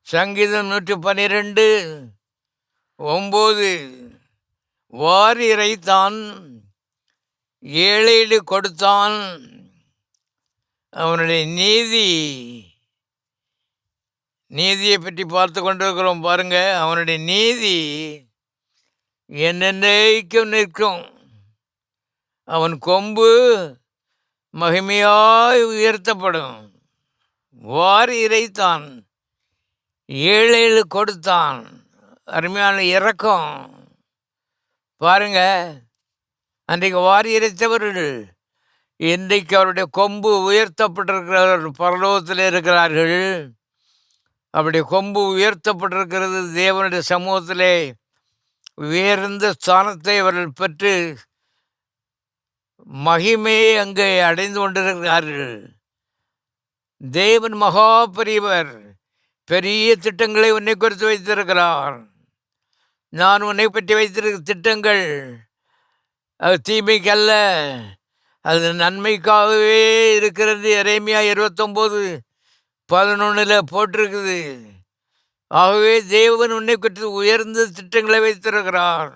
சங்கீதம் 112:9. வாரி இறைத்தான், ஏழையிடு கொடுத்தான். அவனுடைய நீதியை பற்றி பார்த்து கொண்டிருக்கிறோம் பாருங்க. அவனுடைய நீதி என்னென்னைக்கும் நிற்கும். அவன் கொம்பு மகிமையாய் உயர்த்தப்படும். வாரி இறைத்தான், ஏழையிடு கொடுத்தான். அருமையான இரக்கம் பாருங்க. அன்றைக்கு வாரி இறைத்தவர்கள் இன்றைக்கு அவருடைய கொம்பு உயர்த்தப்பட்டிருக்கிறார்கள், பரலோகத்தில் இருக்கிறார்கள். அவருடைய கொம்பு உயர்த்தப்பட்டிருக்கிறது. தேவனுடைய சமூகத்திலே உயர்ந்த ஸ்தானத்தை அவர்கள் பெற்று மகிமையை அங்கே அடைந்து கொண்டிருக்கிறார்கள். தேவன் மகா பெரியவர். பெரிய திட்டங்களை உன்னை குறித்து வைத்திருக்கிறார். நான் உன்னை பற்றி வைத்திருக்கிற திட்டங்கள் அது தீமைக்கல்ல, அது நன்மைக்காகவே இருக்கிறது. எரேமியா 29:11 போட்டிருக்குது. ஆகவே தேவன் உன்னை குறித்து உயர்ந்த திட்டங்களை வைத்திருக்கிறார்.